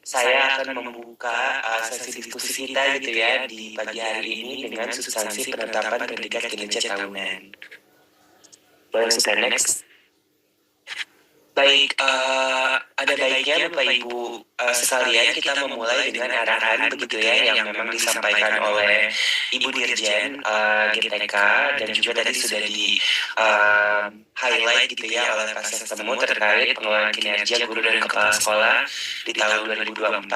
saya akan membuka sesi diskusi kita gitu ya di pagi hari ini dengan substansi penetapan predikat kinerja tahunan. Boleh sudah next. Baik, ada baiknya Bapak Ibu sekalian kita memulai dengan arahan begitu ya yang memang disampaikan oleh Ibu Dirjen GTK dan juga tadi sudah di highlight gitu ya oleh Pak Sestemu terkait pengelolaan kinerja guru dan kepala sekolah di tahun 2024.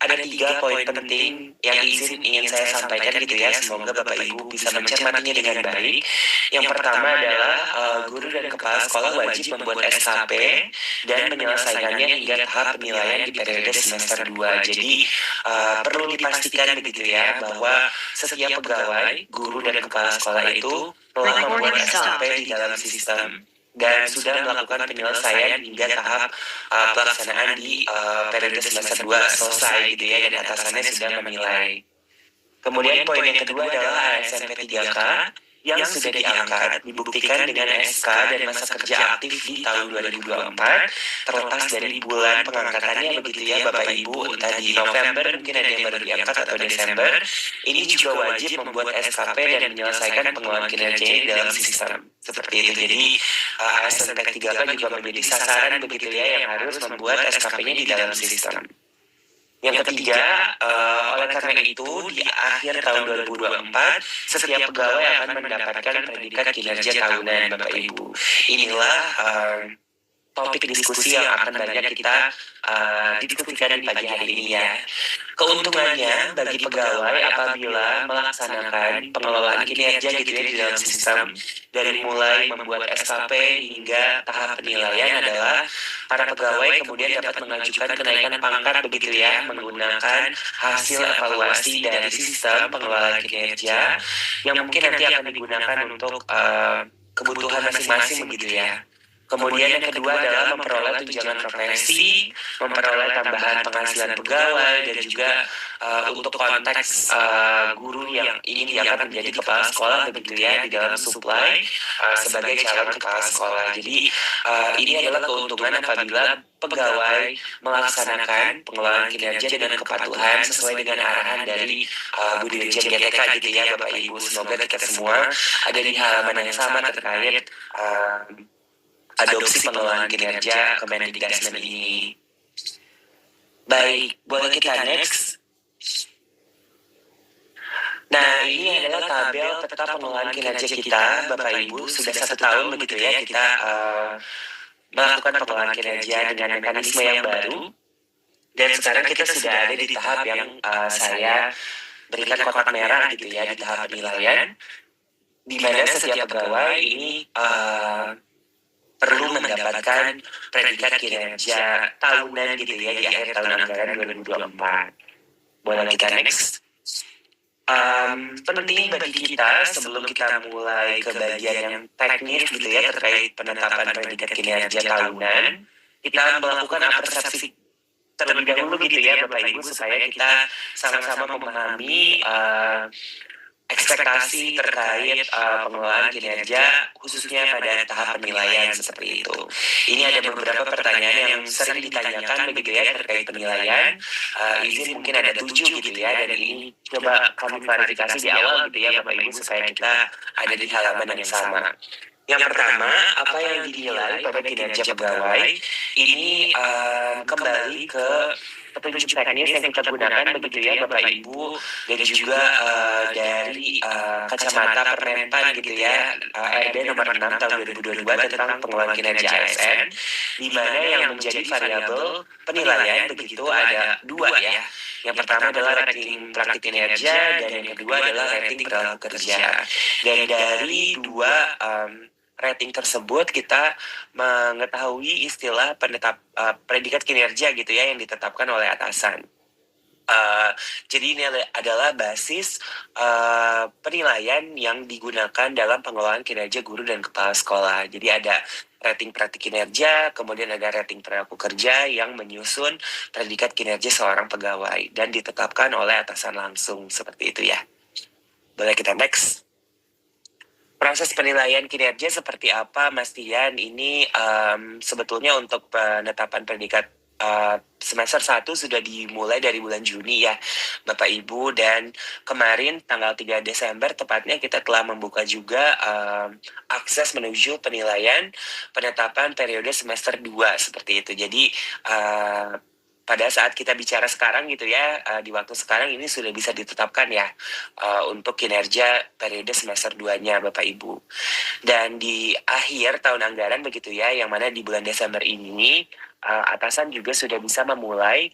Ada 3 poin penting yang ingin saya sampaikan gitu ya, semoga Bapak Ibu bisa mencermatinya dengan baik. Yang pertama adalah guru dan kepala sekolah wajib membuat SKP dan menyelesaikannya hingga tahap penilaian di periode semester 2. Jadi perlu dipastikan begitu ya bahwa setiap pegawai, guru dan kepala sekolah itu telah membuat SKP di dalam sistem dan sudah melakukan penyelesaian hingga tahap pelaksanaan di periode semester 2 selesai gitu ya, dan atasannya sudah menilai. Kemudian poin yang kedua adalah ASNP 3K yang sudah diangkat, dibuktikan dengan SK dan masa kerja aktif di tahun 2024, terlepas dari bulan pengangkatannya begitu ya Bapak Ibu, entah di November mungkin ada yang baru diangkat atau Desember, ini juga wajib membuat SKP dan menyelesaikan pengelolaan kinerjanya di dalam sistem. Seperti itu, jadi ASNP 3K juga menjadi sasaran begitu ya yang harus membuat SKP-nya di dalam sistem. Yang ketiga, oleh karena itu, di akhir tahun 2024, setiap pegawai akan mendapatkan predikat kinerja tahunan, Bapak Ibu. Inilah topik diskusi yang akan banyak kita diskusikan di pagi hari ini ya. Keuntungannya bagi pegawai apabila melaksanakan pengelolaan kinerja gitu ya di dalam sistem dari mulai membuat SKP hingga tahap penilaian adalah para pegawai kemudian dapat mengajukan kenaikan pangkat begitu ya menggunakan hasil evaluasi dari sistem pengelolaan kinerja yang mungkin nanti akan digunakan untuk kebutuhan masing-masing begitu ya. Kemudian yang kedua adalah memperoleh tunjangan profesi, memperoleh tambahan penghasilan pegawai, dan juga untuk konteks guru yang ingin diangkat menjadi kepala sekolah begitu ya di dalam supply sebagai calon kepala sekolah. Jadi ini adalah keuntungan apabila pegawai melaksanakan pengelolaan kinerja dengan kepatuhan sesuai dengan arahan dari Bu Dirjen GTK gitu ya Bapak Ibu. Semoga kita semua ada di halaman yang sama terkait adopsi pengelolaan kinerja Kemendikbudristek ini. Baik, boleh kita next. Nah, ini adalah tabel peta pengelolaan kinerja kita, Bapak Ibu. Sudah 1 tahun begitu ya kita melakukan pengelolaan kinerja dengan mekanisme yang baru. Dan sekarang kita sudah ada di tahap yang saya berikan kotak merah gitu ya, di tahap penilaian, di mana setiap pegawai ini perlu mendapatkan predikat kinerja tahunan gitu ya di akhir tahun anggaran 2024. Boleh kita next. Penting bagi kita sebelum kita mulai ke bagian yang teknis gitu ya terkait penetapan predikat kinerja tahunan, kita melakukan apresiasi terlebih dahulu gitu ya Bapak Ibu supaya kita sama-sama memahami ekspektasi terkait pengelolaan kinerja khususnya pada tahap penilaian seperti itu. Ini ada beberapa pertanyaan yang sering ditanyakan begitu ya terkait penilaian. Izin mungkin ada 7 gitu ya, dan ini coba kami klarifikasi di awal gitu ya Bapak Ibu supaya kita ada di halaman yang sama. Yang pertama, apa yang dinilai pada kinerja pegawai ini kembali ke petunjuk teknis yang kita gunakan begitu ya Bapak Ibu, dan juga dari kacamata Permenpan gitu ya, RD nomor 6 tahun 2022 tentang pengelolaan kinerja ASN, di mana yang menjadi variabel penilaian begitu ada 2 ya. Yang pertama adalah rating praktik kinerja dan yang kedua adalah rating perilaku kerja. Dan dari 2 rating tersebut kita mengetahui istilah predikat kinerja gitu ya yang ditetapkan oleh atasan. Jadi ini adalah basis penilaian yang digunakan dalam pengelolaan kinerja guru dan kepala sekolah. Jadi ada rating praktik kinerja, kemudian ada rating perilaku kerja yang menyusun predikat kinerja seorang pegawai dan ditetapkan oleh atasan langsung seperti itu ya. Boleh kita next. Proses penilaian kinerja seperti apa Mas Tian? Ini sebetulnya untuk penetapan predikat semester 1 sudah dimulai dari bulan Juni ya, Bapak Ibu, dan kemarin tanggal 3 Desember tepatnya kita telah membuka juga akses menuju penilaian penetapan periode semester 2 seperti itu. Jadi pada saat kita bicara sekarang gitu ya, di waktu sekarang ini sudah bisa ditetapkan ya untuk kinerja periode semester 2-nya Bapak Ibu. Dan di akhir tahun anggaran begitu ya, yang mana di bulan Desember ini atasan juga sudah bisa memulai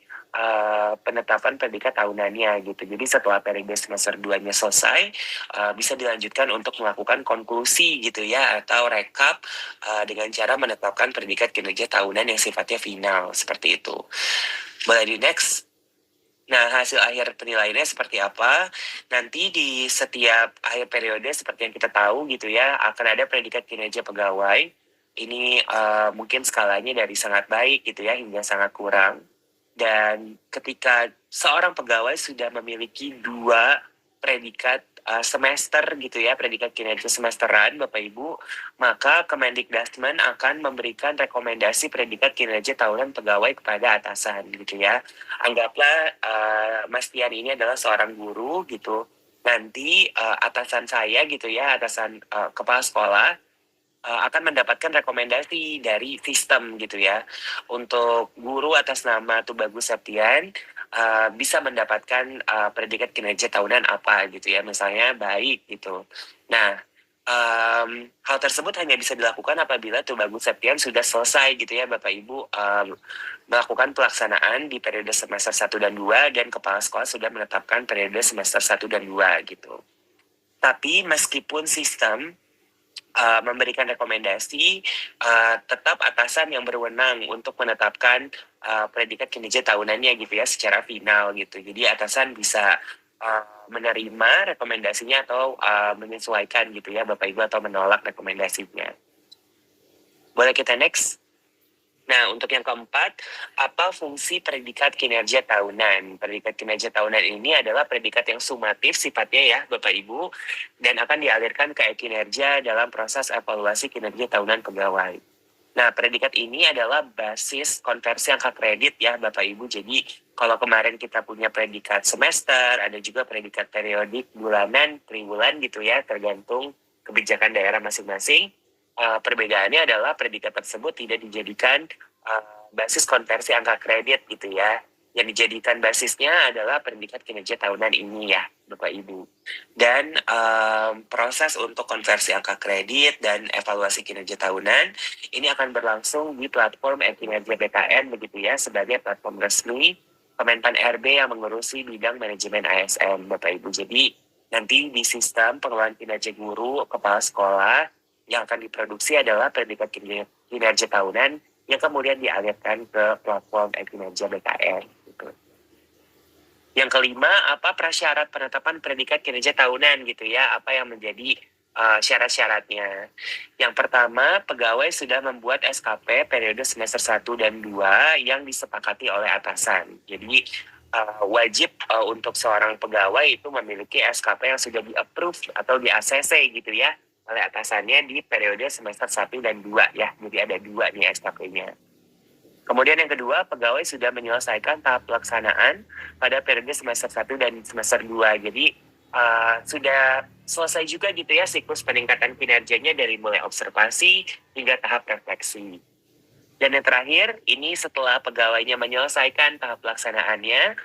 penetapan predikat tahunannya gitu. Jadi setelah periode semester 2-nya selesai, bisa dilanjutkan untuk melakukan konklusi gitu ya, atau rekap dengan cara menetapkan predikat kinerja tahunan yang sifatnya final, seperti itu. Boleh di next. Nah, hasil akhir penilaiannya seperti apa? Nanti di setiap akhir periode seperti yang kita tahu gitu ya, akan ada predikat kinerja pegawai. Ini mungkin skalanya dari sangat baik gitu ya, hingga sangat kurang. Dan ketika seorang pegawai sudah memiliki 2 predikat semester gitu ya, predikat kinerja semesteran Bapak Ibu, maka Kemendikbudristek akan memberikan rekomendasi predikat kinerja tahunan pegawai kepada atasan gitu ya. Anggaplah Mas Tian ini adalah seorang guru gitu. Nanti atasan saya gitu ya, atasan kepala sekolah akan mendapatkan rekomendasi dari sistem gitu ya. Untuk guru atas nama Tubagus Septian bisa mendapatkan predikat kinerja tahunan apa gitu ya, misalnya baik gitu. Nah, hal tersebut hanya bisa dilakukan apabila Tubagus Septian sudah selesai gitu ya Bapak Ibu melakukan pelaksanaan di periode semester 1 dan 2, dan kepala sekolah sudah menetapkan periode semester 1 dan 2 gitu. Tapi meskipun sistem memberikan rekomendasi, tetap atasan yang berwenang untuk menetapkan predikat kinerja tahunannya gitu ya secara final gitu. Jadi atasan bisa menerima rekomendasinya atau menyesuaikan gitu ya Bapak Ibu, atau menolak rekomendasinya. Boleh kita next? Nah, untuk yang keempat, apa fungsi predikat kinerja tahunan? Predikat kinerja tahunan ini adalah predikat yang sumatif sifatnya ya, Bapak Ibu, dan akan dialirkan ke kinerja dalam proses evaluasi kinerja tahunan pegawai. Nah, predikat ini adalah basis konversi angka kredit ya, Bapak Ibu. Jadi, kalau kemarin kita punya predikat semester, ada juga predikat periodik, bulanan, triwulan gitu ya, tergantung kebijakan daerah masing-masing. Perbedaannya adalah predikat tersebut tidak dijadikan basis konversi angka kredit gitu ya. Yang dijadikan basisnya adalah predikat kinerja tahunan ini ya, Bapak Ibu. Dan proses untuk konversi angka kredit dan evaluasi kinerja tahunan ini akan berlangsung di platform e-kinerja BKN begitu ya, sebagai platform resmi Kemenpan RB yang mengurusi bidang manajemen ASN, Bapak Ibu. Jadi nanti di sistem pengelolaan kinerja guru kepala sekolah yang akan diproduksi adalah predikat kinerja tahunan yang kemudian dialirkan ke platform e-kinerja BKN. Gitu. Yang kelima, apa prasyarat penetapan predikat kinerja tahunan gitu ya, apa yang menjadi syarat-syaratnya. Yang pertama, pegawai sudah membuat SKP periode semester 1 dan 2 yang disepakati oleh atasan. Jadi wajib untuk seorang pegawai itu memiliki SKP yang sudah di-approve atau di-ACC gitu ya oleh atasannya di periode semester 1 dan 2 ya. Jadi ada 2 nih SKP-nya. Kemudian yang kedua, pegawai sudah menyelesaikan tahap pelaksanaan pada periode semester 1 dan semester 2. Jadi sudah selesai juga gitu ya siklus peningkatan kinerjanya dari mulai observasi hingga tahap refleksi. Dan yang terakhir, ini setelah pegawainya menyelesaikan tahap pelaksanaannya,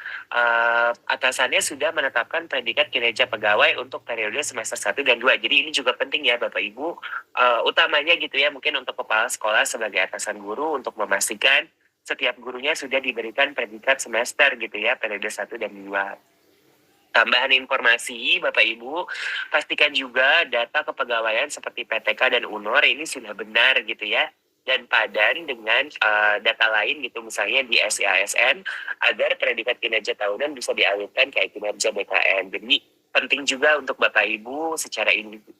atasannya sudah menetapkan predikat kinerja pegawai untuk periode semester 1 dan 2. Jadi ini juga penting ya Bapak Ibu, utamanya gitu ya, mungkin untuk kepala sekolah sebagai atasan guru untuk memastikan setiap gurunya sudah diberikan predikat semester gitu ya, periode 1 dan 2. Tambahan informasi, Bapak Ibu, pastikan juga data kepegawaian seperti PTK dan UNOR ini sudah benar gitu ya, dan padan dengan data lain gitu, misalnya di SIASN, agar predikat kinerja tahunan bisa dialirkan ke kinerja BKN. Jadi penting juga untuk Bapak Ibu secara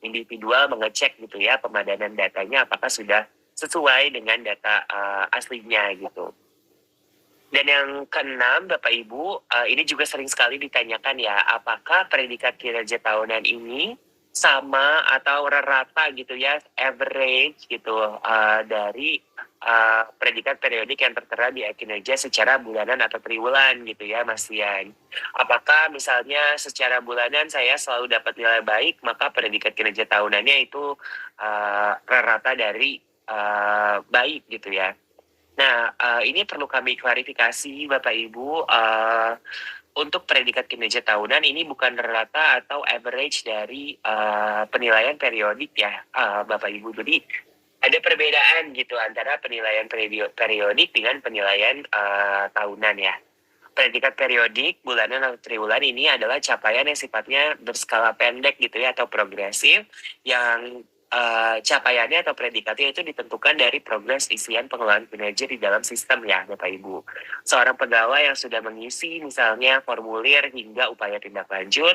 individual mengecek gitu ya, pemadanan datanya apakah sudah sesuai dengan data aslinya gitu. Dan yang keenam, Bapak Ibu, ini juga sering sekali ditanyakan ya, apakah predikat kinerja tahunan ini sama atau rata gitu ya, average gitu dari predikat periodik yang tertera di kinerja secara bulanan atau triwulan gitu ya Mas Rian. Apakah misalnya secara bulanan saya selalu dapat nilai baik, maka predikat kinerja tahunannya itu rata dari baik gitu ya. Nah, ini perlu kami klarifikasi Bapak Ibu, untuk predikat kinerja tahunan ini bukan rata atau average dari penilaian periodik ya, Bapak Ibu. Jadi ada perbedaan gitu antara penilaian periodik dengan penilaian tahunan ya. Predikat periodik, bulanan atau triwulan ini adalah capaian yang sifatnya berskala pendek gitu ya atau progresif yang capaiannya atau predikatnya itu ditentukan dari progres isian pengelolaan kinerja di dalam sistem ya Bapak Ibu. Seorang pegawai yang sudah mengisi misalnya formulir hingga upaya tindak lanjut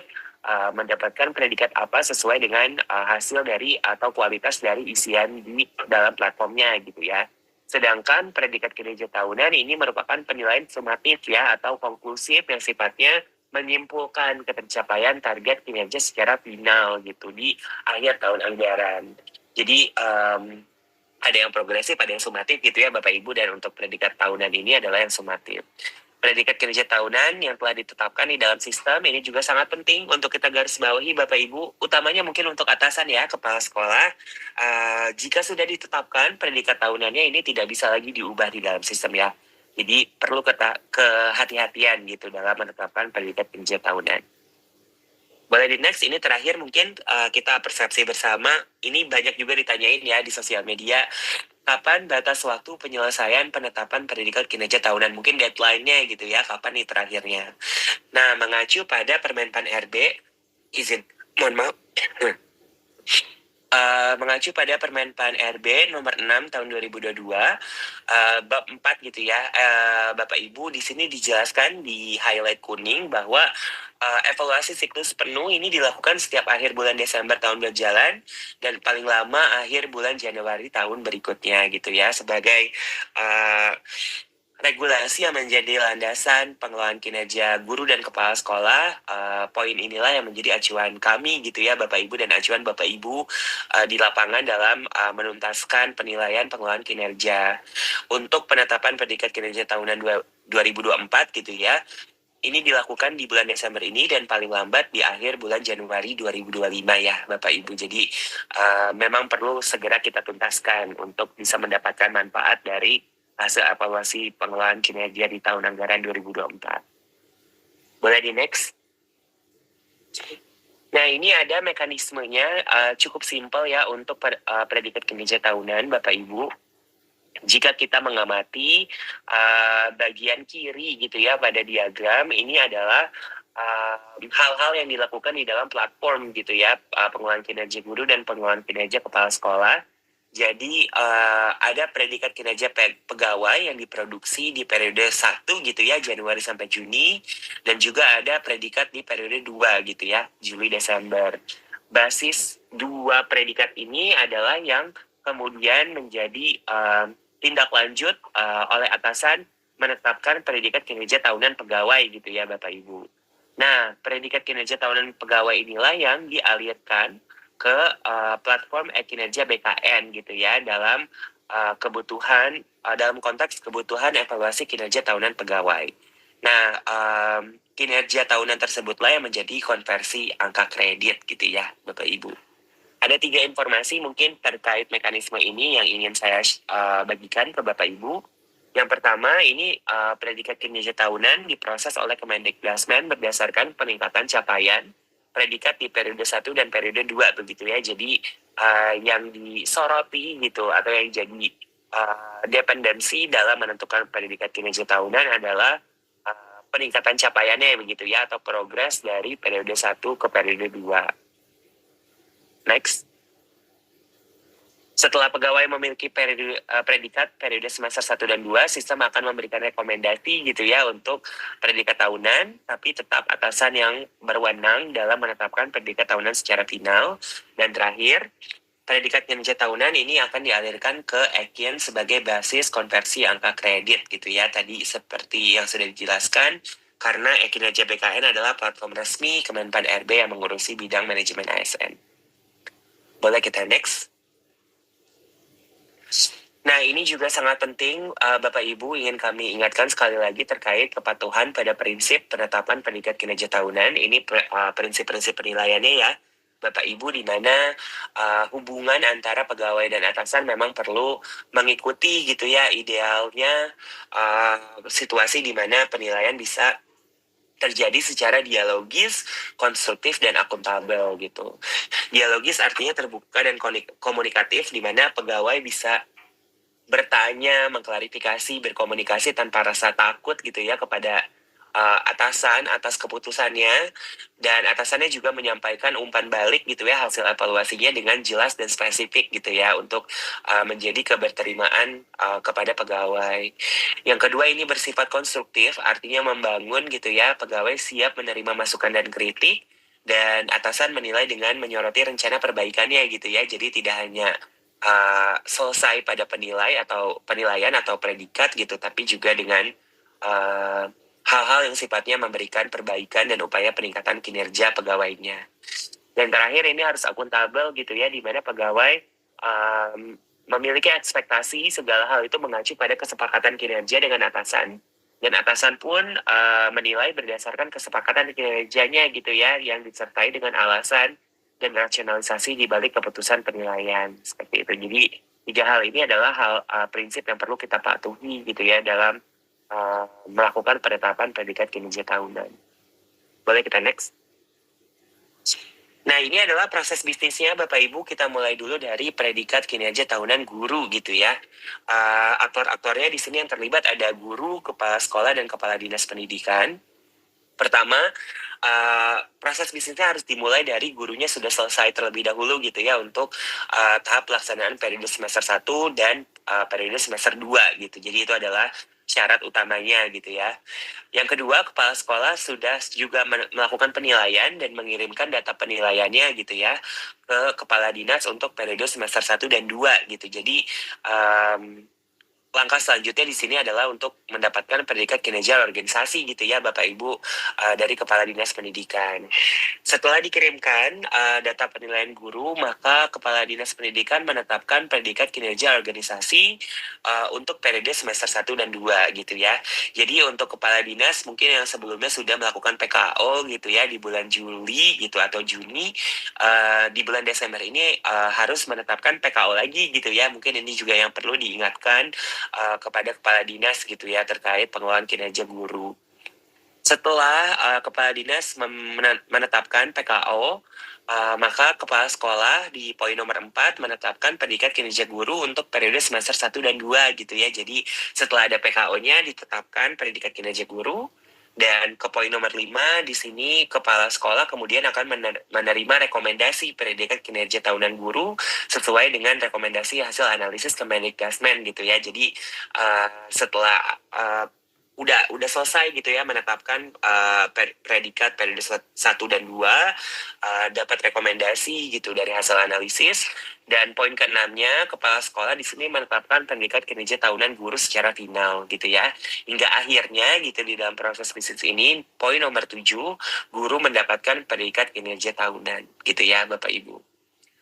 mendapatkan predikat apa sesuai dengan hasil dari atau kualitas dari isian di dalam platformnya gitu ya. Sedangkan predikat kinerja tahunan ini merupakan penilaian sumatif ya atau konklusif yang sifatnya menyimpulkan ketercapaian target kinerja secara final gitu di akhir tahun anggaran. Jadi ada yang progresif, ada yang sumatif gitu ya Bapak Ibu, dan untuk predikat tahunan ini adalah yang sumatif. Predikat kinerja tahunan yang telah ditetapkan di dalam sistem ini juga sangat penting untuk kita garis bawahi Bapak Ibu, utamanya mungkin untuk atasan ya, kepala sekolah. Jika sudah ditetapkan predikat tahunannya ini tidak bisa lagi diubah di dalam sistem ya. Jadi perlu kehati-hatian gitu dalam menetapkan predikat kinerja tahunan. Boleh di next, ini terakhir mungkin kita persepsi bersama. Ini banyak juga ditanyain ya di sosial media. Kapan batas waktu penyelesaian penetapan predikat kinerja tahunan? Mungkin deadline-nya gitu ya, kapan nih terakhirnya. Nah, mengacu pada Permenpan RB, mohon maaf. Mengacu pada Permenpan RB nomor 6 tahun 2022, bab 4 gitu ya, Bapak Ibu, di sini dijelaskan di highlight kuning bahwa evaluasi siklus penuh ini dilakukan setiap akhir bulan Desember tahun berjalan dan paling lama akhir bulan Januari tahun berikutnya gitu ya, sebagai regulasi yang menjadi landasan pengelolaan kinerja guru dan kepala sekolah. Poin inilah yang menjadi acuan kami gitu ya Bapak Ibu, dan acuan Bapak Ibu di lapangan dalam menuntaskan penilaian pengelolaan kinerja. Untuk penetapan predikat kinerja tahunan 2024 gitu ya, ini dilakukan di bulan Desember ini dan paling lambat di akhir bulan Januari 2025 ya Bapak Ibu. Jadi memang perlu segera kita tuntaskan untuk bisa mendapatkan manfaat dari hasil evaluasi pengelolaan kinerja di tahun anggaran 2024. Boleh di next? Nah, ini ada mekanismenya, cukup simpel ya untuk predikat kinerja tahunan Bapak Ibu. Jika kita mengamati bagian kiri gitu ya pada diagram, ini adalah hal-hal yang dilakukan di dalam platform gitu ya, pengelolaan kinerja guru dan pengelolaan kinerja kepala sekolah. Jadi ada predikat kinerja pegawai yang diproduksi di periode 1 gitu ya, Januari sampai Juni, dan juga ada predikat di periode 2 gitu ya, Juli Desember. Basis dua predikat ini adalah yang kemudian menjadi tindak lanjut oleh atasan menetapkan predikat kinerja tahunan pegawai gitu ya Bapak Ibu. Nah, predikat kinerja tahunan pegawai inilah yang dialirkan ke platform kinerja BKN gitu ya dalam kebutuhan dalam konteks kebutuhan evaluasi kinerja tahunan pegawai. Nah, kinerja tahunan tersebutlah yang menjadi konversi angka kredit gitu ya Bapak Ibu. Ada 3 informasi mungkin terkait mekanisme ini yang ingin saya bagikan ke Bapak Ibu. Yang pertama, ini predikat kinerja tahunan diproses oleh Kemendikbudrismen berdasarkan peningkatan capaian predikat di periode 1 dan periode 2 begitu ya. Jadi yang disoroti gitu atau yang jadi dependensi dalam menentukan predikat kinerja tahunan adalah peningkatan capaiannya begitu ya, atau progres dari periode 1 ke periode 2. Next. Setelah pegawai memiliki predikat periode semester 1 dan 2, sistem akan memberikan rekomendasi gitu ya untuk predikat tahunan, tapi tetap atasan yang berwenang dalam menetapkan predikat tahunan secara final. Dan terakhir, predikat kinerja tahunan ini akan dialirkan ke EKIN sebagai basis konversi angka kredit gitu ya. Tadi seperti yang sudah dijelaskan, karena kinerja BKN adalah platform resmi Kemenpan RB yang mengurusi bidang manajemen ASN. Boleh kita next? Nah, ini juga sangat penting, Bapak Ibu ingin kami ingatkan sekali lagi terkait kepatuhan pada prinsip penetapan peningkat kinerja tahunan. Ini prinsip-prinsip penilaiannya ya, Bapak Ibu, di mana hubungan antara pegawai dan atasan memang perlu mengikuti gitu ya, idealnya situasi di mana penilaian bisa terjadi secara dialogis, konstruktif, dan akuntabel gitu. Dialogis artinya terbuka dan komunikatif, di mana pegawai bisa bertanya, mengklarifikasi, berkomunikasi tanpa rasa takut gitu ya kepada atasan atas keputusannya, dan atasannya juga menyampaikan umpan balik gitu ya hasil evaluasinya dengan jelas dan spesifik gitu ya untuk menjadi keberterimaan kepada pegawai. Yang kedua, ini bersifat konstruktif, artinya membangun gitu ya, pegawai siap menerima masukan dan kritik, dan atasan menilai dengan menyoroti rencana perbaikannya gitu ya. Jadi tidak hanya selesai pada penilaian atau predikat gitu, tapi juga dengan hal-hal yang sifatnya memberikan perbaikan dan upaya peningkatan kinerja pegawainya. Dan terakhir, ini harus akuntabel gitu ya, di mana pegawai memiliki ekspektasi segala hal itu mengacu pada kesepakatan kinerja dengan atasan. Dan atasan pun menilai berdasarkan kesepakatan kinerjanya gitu ya, yang disertai dengan alasan dan rasionalisasi di balik keputusan penilaian seperti itu. Jadi 3 hal ini adalah prinsip yang perlu kita patuhi gitu ya dalam melakukan penetapan predikat kinerja tahunan. Boleh kita next? Nah, ini adalah proses bisnisnya Bapak Ibu. Kita mulai dulu dari predikat kinerja tahunan guru gitu ya. Aktor-aktornya di sini yang terlibat ada guru, kepala sekolah, dan kepala dinas pendidikan. Pertama, proses bisnisnya harus dimulai dari gurunya sudah selesai terlebih dahulu gitu ya untuk tahap pelaksanaan periode semester 1 dan periode semester 2 gitu. Jadi itu adalah syarat utamanya gitu ya. Yang kedua, kepala sekolah sudah juga melakukan penilaian dan mengirimkan data penilaiannya gitu ya ke kepala dinas untuk periode semester 1 dan 2 gitu. Jadi langkah selanjutnya di sini adalah untuk mendapatkan predikat kinerja organisasi gitu ya Bapak Ibu dari Kepala Dinas Pendidikan. Setelah dikirimkan data penilaian guru, maka Kepala Dinas Pendidikan menetapkan predikat kinerja organisasi untuk periode semester 1 dan 2 gitu ya. Jadi untuk Kepala Dinas mungkin yang sebelumnya sudah melakukan PKO gitu ya di bulan Juli gitu atau Juni, di bulan Desember ini harus menetapkan PKO lagi gitu ya. Mungkin ini juga yang perlu diingatkan kepada kepala dinas gitu ya terkait pengelolaan kinerja guru. Setelah kepala dinas menetapkan PKO, maka kepala sekolah di poin nomor 4 menetapkan predikat kinerja guru untuk periode semester 1 dan 2 gitu ya. Jadi setelah ada PKO-nya ditetapkan predikat kinerja guru. Dan ke poin nomor 5, di sini kepala sekolah kemudian akan menerima rekomendasi predikat kinerja tahunan guru sesuai dengan rekomendasi hasil analisis Kemendikbudrismen gitu ya. Jadi setelah udah selesai gitu ya menetapkan predikat periode 1 dan 2, dapat rekomendasi gitu dari hasil analisis. Dan poin ke-6-nya, kepala sekolah di sini menetapkan predikat kinerja tahunan guru secara final gitu ya. Hingga akhirnya gitu di dalam proses bisnis ini, poin nomor 7, guru mendapatkan predikat kinerja tahunan gitu ya Bapak Ibu.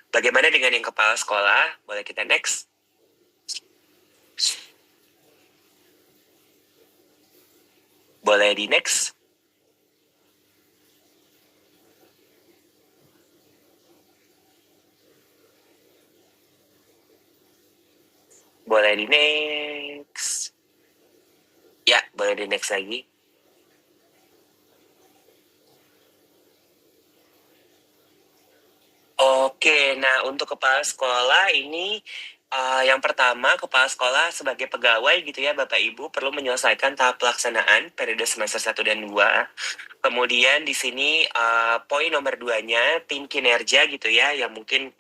Bagaimana dengan yang kepala sekolah? Boleh kita next? Boleh di next? Boleh di next? Ya, boleh di next lagi. Oke, nah untuk kepala sekolah ini yang pertama, kepala sekolah sebagai pegawai gitu ya Bapak Ibu perlu menyelesaikan tahap pelaksanaan periode semester 1 dan 2. Kemudian di sini poin nomor 2-nya tim kinerja gitu ya yang mungkin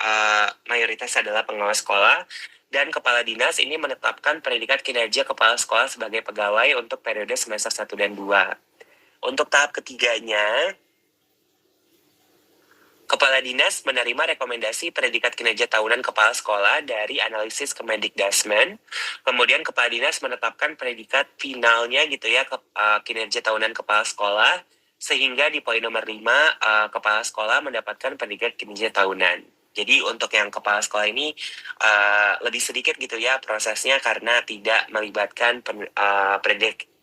mayoritas adalah pengawas sekolah dan kepala dinas ini menetapkan predikat kinerja kepala sekolah sebagai pegawai untuk periode semester 1 dan 2. Untuk tahap ketiganya, Kepala Dinas menerima rekomendasi predikat kinerja tahunan kepala sekolah dari analisis Kemendikbudrismen. Kemudian Kepala Dinas menetapkan predikat finalnya gitu ya kinerja tahunan kepala sekolah. Sehingga di poin nomor 5, Kepala Sekolah mendapatkan predikat kinerja tahunan Jadi untuk yang kepala sekolah ini lebih sedikit gitu ya prosesnya karena tidak melibatkan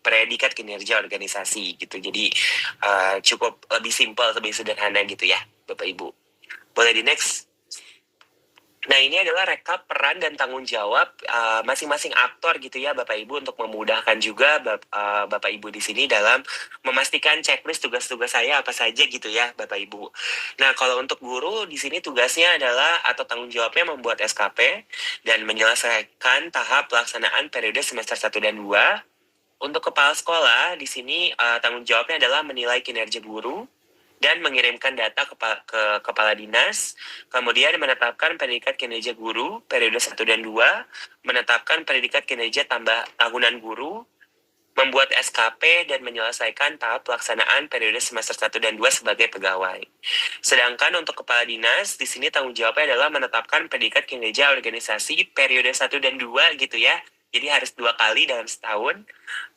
predikat kinerja organisasi gitu. Jadi cukup lebih simpel, lebih sederhana gitu ya, Bapak Ibu. Boleh di next. Nah, ini adalah rekap peran dan tanggung jawab masing-masing aktor gitu ya Bapak Ibu untuk memudahkan juga Bapak Ibu di sini dalam memastikan checklist tugas-tugas saya apa saja gitu ya Bapak Ibu. Nah, kalau untuk guru di sini tugasnya adalah atau tanggung jawabnya membuat SKP dan menyelesaikan tahap pelaksanaan periode semester 1 dan 2. Untuk kepala sekolah di sini tanggung jawabnya adalah menilai kinerja guru dan mengirimkan data ke kepala dinas, kemudian menetapkan predikat kinerja guru periode 1 dan 2, menetapkan predikat kinerja tambah tahunan guru, membuat SKP, dan menyelesaikan tahap pelaksanaan periode semester 1 dan 2 sebagai pegawai. Sedangkan untuk kepala dinas, di sini tanggung jawabnya adalah menetapkan predikat kinerja organisasi periode 1 dan 2 gitu ya. Jadi harus 2 kali dalam setahun.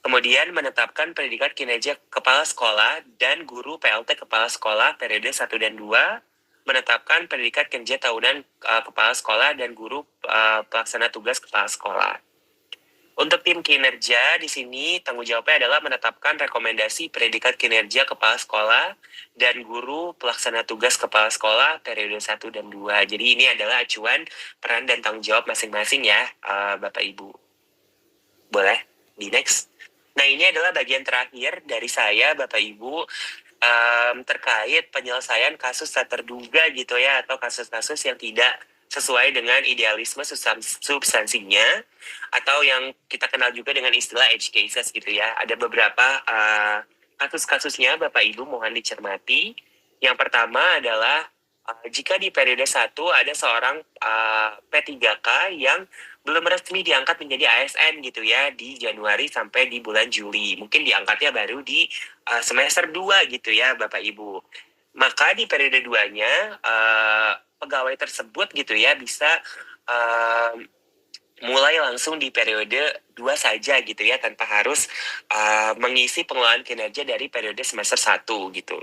Kemudian menetapkan predikat kinerja kepala sekolah dan guru PLT kepala sekolah periode 1 dan 2, menetapkan predikat kinerja tahunan kepala sekolah dan guru pelaksana tugas kepala sekolah. Untuk tim kinerja di sini tanggung jawabnya adalah menetapkan rekomendasi predikat kinerja kepala sekolah dan guru pelaksana tugas kepala sekolah periode 1 dan 2. Jadi ini adalah acuan peran dan tanggung jawab masing-masing ya Bapak Ibu. Boleh di next. Nah, ini adalah bagian terakhir dari saya, Bapak Ibu, terkait penyelesaian kasus tak terduga gitu ya, atau kasus-kasus yang tidak sesuai dengan idealisme substansinya, atau yang kita kenal juga dengan istilah edge cases gitu ya. Ada beberapa kasus-kasusnya, Bapak Ibu mohon dicermati. Yang pertama adalah jika di periode 1 ada seorang P3K yang belum resmi diangkat menjadi ASN gitu ya di Januari sampai di bulan Juli. Mungkin diangkatnya baru di semester 2 gitu ya Bapak Ibu. Maka di periode 2-nya pegawai tersebut gitu ya bisa mulai langsung di periode 2 saja gitu ya tanpa harus mengisi pengelolaan kinerja dari periode semester 1 gitu.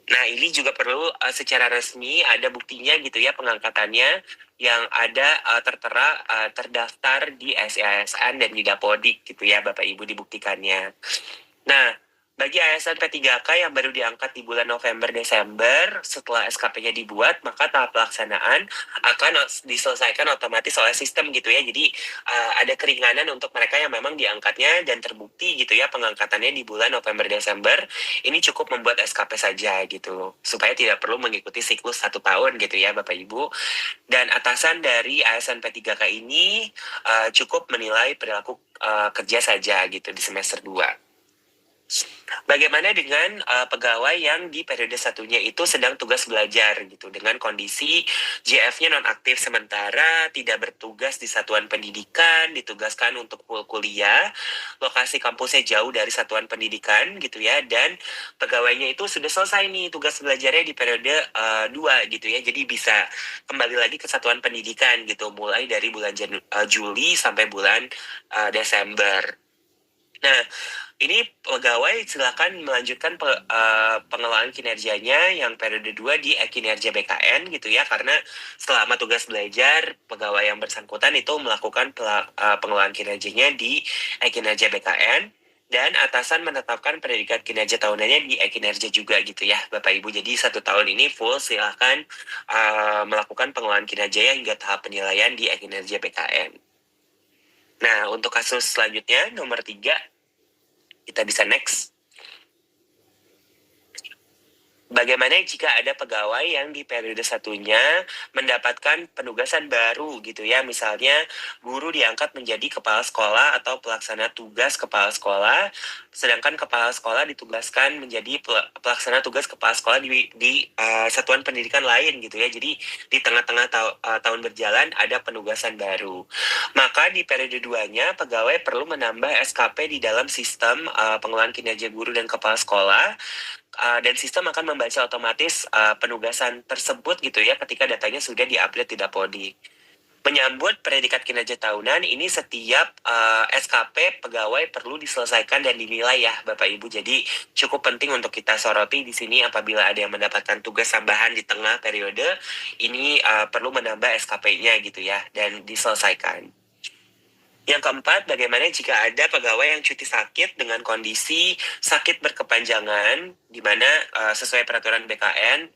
Nah, ini juga perlu secara resmi ada buktinya gitu ya pengangkatannya yang ada tertera terdaftar di SIASN dan di Dapodik gitu ya Bapak Ibu dibuktikannya. Nah, bagi ASN P3K yang baru diangkat di bulan November-Desember setelah SKP-nya dibuat, maka tahap pelaksanaan akan diselesaikan otomatis oleh sistem gitu ya. Jadi ada keringanan untuk mereka yang memang diangkatnya dan terbukti gitu ya pengangkatannya di bulan November-Desember. Ini cukup membuat SKP saja gitu, supaya tidak perlu mengikuti siklus 1 tahun gitu ya Bapak Ibu. Dan atasan dari ASN P3K ini cukup menilai perilaku kerja saja gitu di semester 2. Bagaimana dengan pegawai yang di periode 1-nya itu sedang tugas belajar gitu dengan kondisi JF-nya nonaktif sementara, tidak bertugas di satuan pendidikan, ditugaskan untuk kuliah, lokasi kampusnya jauh dari satuan pendidikan gitu ya, dan pegawainya itu sudah selesai nih tugas belajarnya di periode 2 gitu ya, jadi bisa kembali lagi ke satuan pendidikan gitu mulai dari bulan Juli sampai bulan Desember. Nah, ini pegawai silakan melanjutkan pengelolaan kinerjanya yang periode 2 di kinerja BKN gitu ya, karena selama tugas belajar pegawai yang bersangkutan itu melakukan pengelolaan kinerjanya di kinerja BKN, dan atasan menetapkan predikat kinerja tahunannya di kinerja juga gitu ya Bapak Ibu. Jadi 1 tahun ini full silakan melakukan pengelolaan kinerjanya hingga tahap penilaian di kinerja BKN. Nah, untuk kasus selanjutnya nomor 3, kita bisa next. Bagaimana jika ada pegawai yang di periode 1-nya mendapatkan penugasan baru gitu ya. Misalnya guru diangkat menjadi kepala sekolah atau pelaksana tugas kepala sekolah, sedangkan kepala sekolah ditugaskan menjadi pelaksana tugas kepala sekolah di satuan pendidikan lain gitu ya. Jadi di tengah-tengah tahun berjalan ada penugasan baru. Maka di periode 2-nya pegawai perlu menambah SKP di dalam sistem pengelolaan kinerja guru dan kepala sekolah. Dan sistem akan membaca otomatis penugasan tersebut gitu ya ketika datanya sudah di-update di Dapodik. Menyambut predikat kinerja tahunan, ini setiap SKP pegawai perlu diselesaikan dan dinilai ya Bapak Ibu. Jadi cukup penting untuk kita soroti di sini apabila ada yang mendapatkan tugas tambahan di tengah periode, ini perlu menambah SKP-nya gitu ya dan diselesaikan. Yang keempat, bagaimana jika ada pegawai yang cuti sakit dengan kondisi sakit berkepanjangan, di mana sesuai peraturan BKN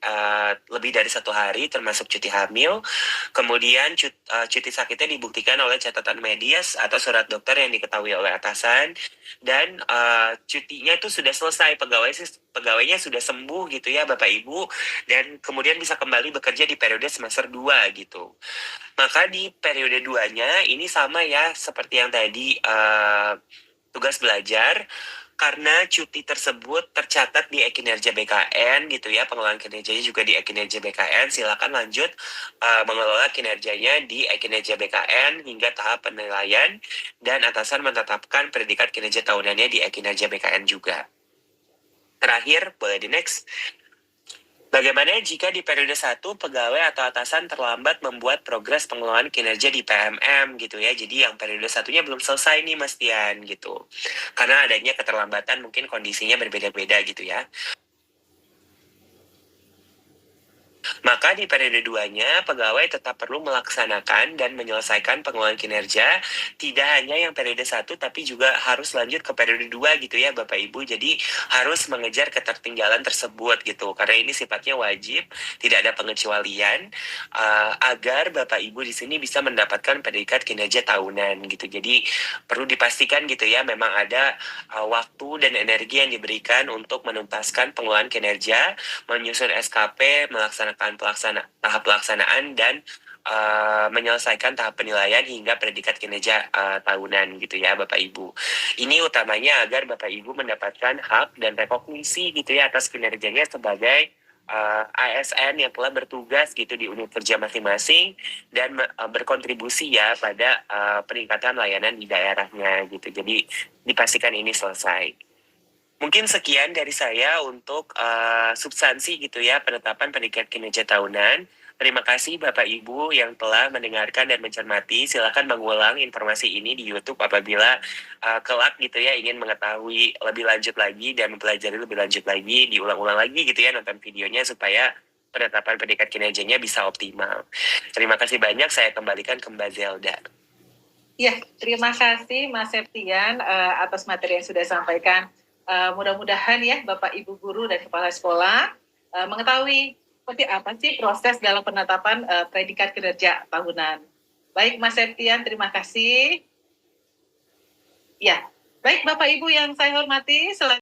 lebih dari 1 hari, termasuk cuti hamil. Kemudian cuti sakitnya dibuktikan oleh catatan medis atau surat dokter yang diketahui oleh atasan, dan cutinya itu sudah selesai, pegawainya sudah sembuh gitu ya Bapak Ibu, dan kemudian bisa kembali bekerja di periode semester 2 gitu. Maka di periode 2-nya ini sama ya seperti yang tadi tugas belajar, karena cuti tersebut tercatat di e-kinerja BKN gitu ya, pengelolaan kinerjanya juga di e-kinerja BKN, silakan lanjut mengelola kinerjanya di e-kinerja BKN hingga tahap penilaian, dan atasan menetapkan predikat kinerja tahunannya di e-kinerja BKN juga. Terakhir, boleh di next. Bagaimana jika di periode 1 pegawai atau atasan terlambat membuat progres pengelolaan kinerja di PMM gitu ya. Jadi yang periode 1-nya belum selesai nih Mas Tian gitu. Karena adanya keterlambatan, mungkin kondisinya berbeda-beda gitu ya. Maka di periode 2-nya, pegawai tetap perlu melaksanakan dan menyelesaikan pengelolaan kinerja, tidak hanya yang periode 1, tapi juga harus lanjut ke periode 2 gitu ya Bapak Ibu. Jadi harus mengejar ketertinggalan tersebut gitu, karena ini sifatnya wajib, tidak ada pengecualian, agar Bapak Ibu di sini bisa mendapatkan predikat kinerja tahunan gitu. Jadi perlu dipastikan gitu ya, memang ada waktu dan energi yang diberikan untuk menuntaskan pengelolaan kinerja, menyusun SKP, melaksanakan tahap pelaksanaan, dan menyelesaikan tahap penilaian hingga predikat kinerja tahunan gitu ya Bapak Ibu. Ini utamanya agar Bapak Ibu mendapatkan hak dan rekognisi gitu ya atas kinerjanya sebagai ASN yang telah bertugas gitu di unit kerja masing-masing, dan berkontribusi ya pada peningkatan layanan di daerahnya gitu. Jadi dipastikan ini selesai. Mungkin sekian dari saya untuk substansi gitu ya, penetapan predikat kinerja tahunan. Terima kasih Bapak Ibu yang telah mendengarkan dan mencermati. Silakan mengulang informasi ini di YouTube apabila kelak gitu ya ingin mengetahui lebih lanjut lagi dan mempelajari lebih lanjut lagi, diulang-ulang lagi gitu ya nonton videonya supaya penetapan predikat kinerjanya bisa optimal. Terima kasih banyak, saya kembalikan ke Mbak Zelda. Ya, terima kasih Mas Septian atas materi yang sudah disampaikan. Mudah-mudahan ya Bapak Ibu guru dan kepala sekolah mengetahui seperti apa sih proses dalam penetapan predikat kinerja tahunan. Baik Mas Septian, terima kasih. Ya, baik Bapak Ibu yang saya hormati,